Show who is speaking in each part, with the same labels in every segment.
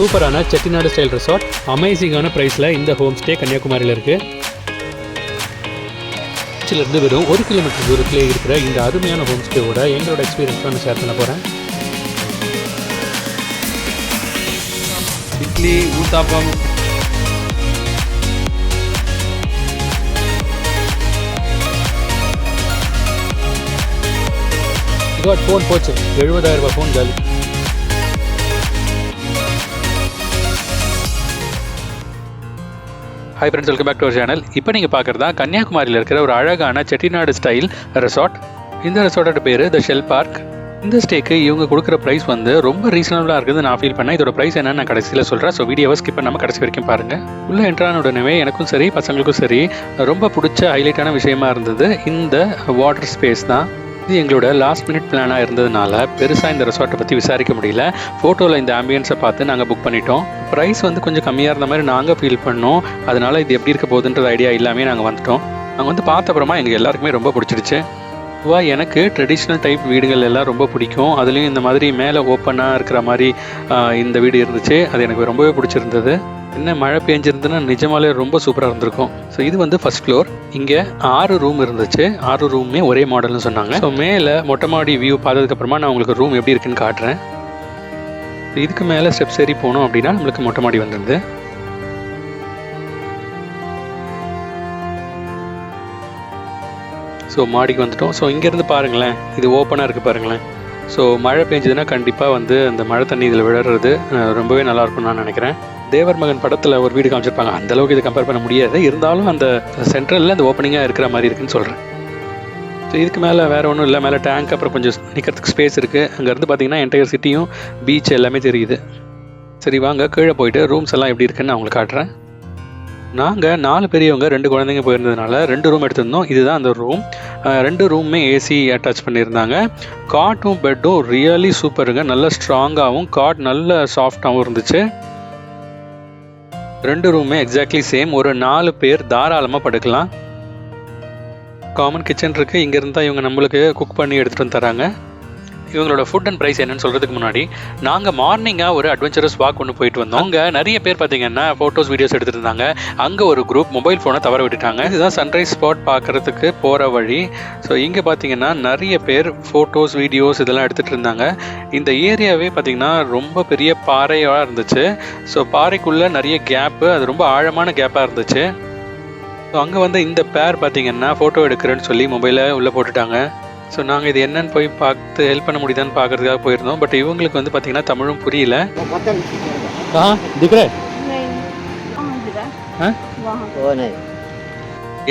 Speaker 1: சூப்பரான Chettinad style resort அமேசிங்கான ப்ரைஸில் இந்த ஹோம் ஸ்டே கன்னியாகுமரியில் இருக்குது. பீச்சிலிருந்து வெறும் 1 கிலோமீட்டர் தூரத்திலே இருக்கிற இந்த அருமையான ஹோம் ஸ்டேவோட எங்களோட எக்ஸ்பீரியன்ஸ் நான் ஷேர் பண்ண போகிறேன்.
Speaker 2: இட்லி ஊத்தாப்பம்
Speaker 1: காட் ஃபோன் போச்சு, 70,000 ரூபாய் ஃபோன் காலி. Hi friends, welcome back to our channel. இப்போ நீங்கள் பார்க்குறது தான் கன்னியாகுமரியில் இருக்கிற ஒரு அழகான செட்டிநாடு ஸ்டைல் ரெசார்ட். இந்த ரெசார்ட்டோட பேர் த ஷெல் பார்க். இந்த ஸ்டேக்கு இவங்க கொடுக்குற ப்ரைஸ் வந்து ரொம்ப ரீசனபிளாக இருக்குது நான் ஃபீல் பண்ணேன். இதோட ப்ரைஸ் என்னன்னு நான் கடைசியில் சொல்கிறேன். ஸோ வீடியோவை ஸ்கிப் பண்ணாமல் கடைசி வரைக்கும் பாருங்கள். உள்ளே என்ட்ரான உடனே எனக்கும் சரி பசங்களுக்கும் சரி ரொம்ப பிடிச்ச ஹைலைட்டான விஷயமா இருந்தது இந்த வாட்டர் ஸ்பேஸ் தான். இது எங்களோட லாஸ்ட் மினிட் பிளானாக இருந்ததுனால பெருசாக இந்த ரெசார்ட்டை பற்றி விசாரிக்க முடியல. ஃபோட்டோவில் இந்த ஆம்பியன்ஸை பார்த்து நாங்கள் புக் பண்ணிட்டோம். ப்ரைஸ் வந்து கொஞ்சம் கம்மியாக இருந்த மாதிரி நாங்கள் ஃபீல் பண்ணோம். அதனால் இது எப்படி இருக்க போகுதுன்ற ஐடியா இல்லாமல் நாங்கள் வந்துட்டோம். நாங்கள் வந்து பார்த்த அப்புறமா எங்கள் எல்லாருக்குமே ரொம்ப பிடிச்சிருச்சு. எனக்கு ட்ரெடிஷ்னல் டைப் வீடுகள் எல்லாம் ரொம்ப பிடிக்கும். அதுலேயும் இந்த மாதிரி மேலே ஓப்பனாக இருக்கிற மாதிரி இந்த வீடு இருந்துச்சு. அது எனக்கு ரொம்பவே பிடிச்சிருந்தது. என்ன மழை பெஞ்சிருந்துன்னா நிஜமாலே ரொம்ப சூப்பராக இருந்திருக்கும். ஸோ இது வந்து ஃபர்ஸ்ட் ஃப்ளோர். இங்கே 6 ரூம் இருந்துச்சு. 6 ரூமுமே ஒரே மாடல்னு சொன்னாங்க. ஸோ மேலே மொட்டை மாடி வியூ பார்த்ததுக்கப்புறமா நான் உங்களுக்கு ரூம் எப்படி இருக்குன்னு காட்டுறேன். இதுக்கு மேலே ஸ்டெப்ஸ் ஏறி போனோம் அப்படின்னா நம்மளுக்கு மொட்டை மாடி வந்துருது. ஸோ மாடிக்கு வந்துட்டோம். ஸோ இங்கேருந்து பாருங்களேன், இது ஓப்பனாக இருக்குது பாருங்களேன். ஸோ மழை பெஞ்சதுன்னா கண்டிப்பாக வந்து அந்த மழை தண்ணி இதில் விழுறது ரொம்பவே நல்லாயிருக்கும்னு நான் நினைக்கிறேன். தேவர் மகன் படத்தில் ஒரு வீடு காமிச்சிருப்பாங்க, அந்தளவுக்கு இதை கம்பேர் பண்ண முடியாது. இருந்தாலும் அந்த சென்ட்ரலில் அந்த ஓப்பனிங்காக இருக்கிற மாதிரி இருக்குன்னு சொல்கிறேன். ஸோ இதுக்கு மேலே வேறு ஒன்றும் இல்லை. மேலே டேங்க், அப்புறம் கொஞ்சம் நிற்கிறதுக்கு ஸ்பேஸ் இருக்குது. அங்கேருந்து பார்த்தீங்கன்னா என்டையர் சிட்டியும் பீச் எல்லாமே தெரியுது. சரி வாங்க கீழே போயிட்டு ரூம்ஸ் எல்லாம் எப்படி இருக்குன்னு நான் உங்களுக்கு காட்டுறேன். நாங்கள் 4 பெரியவங்க 2 குழந்தைங்க போயிருந்ததுனால 2 ரூம் எடுத்திருந்தோம். இதுதான் அந்த ரூம். 2 ரூமுமே ஏசி அட்டாச் பண்ணியிருந்தாங்க. காட்டும் பெட்டும் ரியலி சூப்பருங்க. நல்ல ஸ்ட்ராங்காகவும் காட் நல்ல சாஃப்டாகவும் இருந்துச்சு. 2 ரூமே எக்ஸாக்ட்லி சேம். ஒரு 4 பேர் தாராளமாக படுக்கலாம். காமன் கிச்சன் இருக்குது. இங்கேருந்து தான் இவங்க நம்மளுக்கு குக் பண்ணி எடுத்துகிட்டு வந்து தராங்க. இவங்களோட ஃபுட் அண்ட் ப்ரைஸ் என்னன்னு சொல்கிறதுக்கு முன்னாடி நாங்கள் மார்னிங்காக ஒரு அட்வென்ச்சரஸ் வாக் ஒன்று போயிட்டு வந்தோம். அங்கே நிறைய பேர் பார்த்தீங்கன்னா ஃபோட்டோஸ் வீடியோஸ் எடுத்துகிட்டு இருந்தாங்க. அங்கே ஒரு குரூப் மொபைல் ஃபோனை தவற விட்டுட்டாங்க. இதுதான் சன்ரைஸ் ஸ்பாட் பார்க்குறதுக்கு போகிற வழி. ஸோ இங்கே பார்த்தீங்கன்னா நிறைய பேர் ஃபோட்டோஸ் வீடியோஸ் இதெல்லாம் எடுத்துகிட்டு இருந்தாங்க. இந்த ஏரியாவே பார்த்தீங்கன்னா ரொம்ப பெரிய பாறையாக இருந்துச்சு. ஸோ பாறைக்குள்ளே நிறைய கேப்பு, அது ரொம்ப ஆழமான கேப்பாக இருந்துச்சு. ஸோ அங்கே வந்து இந்த பேர் பார்த்தீங்கன்னா ஃபோட்டோ எடுக்கிறேன்னு சொல்லி மொபைலை உள்ளே போட்டுட்டாங்க. ஸோ நாங்கள் இது என்னன்னு போய் பார்த்து ஹெல்ப் பண்ண முடியுதான்னு பார்க்குறதுக்காக போயிருந்தோம். பட் இவங்களுக்கு வந்து பார்த்தீங்கன்னா தமிழும் புரியல.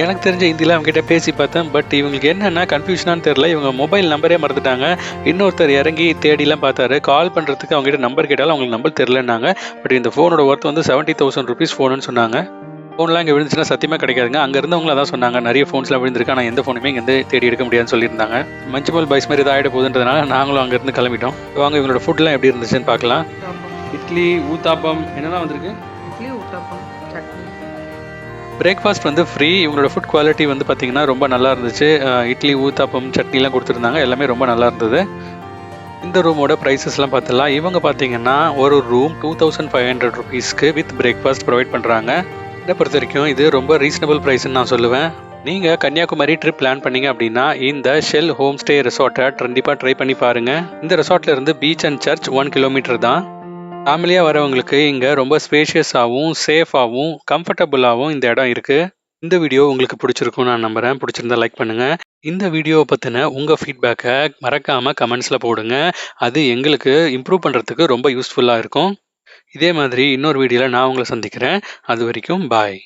Speaker 1: எனக்கு தெரிஞ்ச ஹிந்தியில் அவங்ககிட்ட பேசி பார்த்தேன். பட் இவங்களுக்கு என்னென்னா கன்ஃபியூஷனானு தெரில. இவங்க மொபைல் நம்பரே மறந்துட்டாங்க. இன்னொருத்தர் இறங்கி தேடிலாம் பார்த்தாரு. கால் பண்ணுறதுக்கு அவங்ககிட்ட நம்பர் கேட்டாலும் அவங்களுக்கு நம்பர் தெரிலன்னாங்க. பட் இந்த ஃபோனோட ஒர்த் வந்து 70,000 rupees ஃபோனுன்னு சொன்னாங்க. ஃபோன்லாம் இங்கே விழுந்துச்சுன்னா சத்தியமாக கிடைக்காதுங்க. அங்கே இருந்தவங்களும் அதான் சொன்னாங்க, நிறைய ஃபோன்ஸ்லாம் விழுந்திருக்கு, ஆனால் எந்த ஃபோனுமே இங்கே தேடி எடுக்க முடியாதுன்னு சொல்லியிருந்தாங்க. மஞ்சுமல் பாய்ஸ் மாதிரி இதாக ஆகிட போகுதுன்றதுனால நாங்களும் அங்கேருந்து கிளம்பிட்டோம். வாங்க இவங்களோட ஃபுட்லாம் எப்படி இருந்துச்சுன்னு பார்க்கலாம்.
Speaker 2: இட்லி ஊத்தாப்பம் என்னெல்லாம் வந்திருக்கு?
Speaker 3: இட்லி ஊத்தாப்பம் சட்னி.
Speaker 1: பிரேக்ஃபாஸ்ட் வந்து ஃப்ரீ. இவங்களோட ஃபுட் குவாலிட்டி வந்து பார்த்திங்கன்னா ரொம்ப நல்லா இருந்துச்சு. இட்லி ஊத்தாப்பம் சட்னிலாம் கொடுத்துருந்தாங்க. எல்லாமே ரொம்ப நல்லா இருந்தது. இந்த ரூமோட ப்ரைஸஸ்லாம் பார்த்துலாம். இவங்க பார்த்தீங்கன்னா ஒரு ரூம் 2,500 rupeesக்கு வித் பிரேக்ஃபாஸ்ட் ப்ரொவைட் பண்ணுறாங்க. இதை பொறுத்த வரைக்கும் இது ரொம்ப ரீசனபிள் ப்ரைஸ்ன்னு நான் சொல்லுவேன். நீங்கள் கன்னியாகுமரி ட்ரிப் பிளான் பண்ணீங்க அப்படின்னா இந்த ஷெல் ஹோம் ஸ்டே ரெசார்ட்டை கண்டிப்பாக ட்ரை பண்ணி பாருங்கள். இந்த ரெசார்ட்டில் இருந்து பீச் அண்ட் சர்ச் 1 கிலோமீட்டர் தான். ஃபேமிலியாக வரவங்களுக்கு இங்கே ரொம்ப ஸ்பேஷியஸாகவும் சேஃபாகவும் கம்ஃபர்டபுளாகவும் இந்த இடம் இருக்குது. இந்த வீடியோ உங்களுக்கு பிடிச்சிருக்கும் நான் நம்புகிறேன். பிடிச்சிருந்தா லைக் பண்ணுங்கள். இந்த வீடியோவை பற்றின உங்கள் ஃபீட்பேக்கை மறக்காமல் கமெண்ட்ஸில் போடுங்க. அது எங்களுக்கு இம்ப்ரூவ் பண்ணுறதுக்கு ரொம்ப யூஸ்ஃபுல்லாக இருக்கும். இதே மாதிரி இன்னொரு வீடியோவில் நான் உங்களை சந்திக்கிறேன். அது வரைக்கும் பாய்.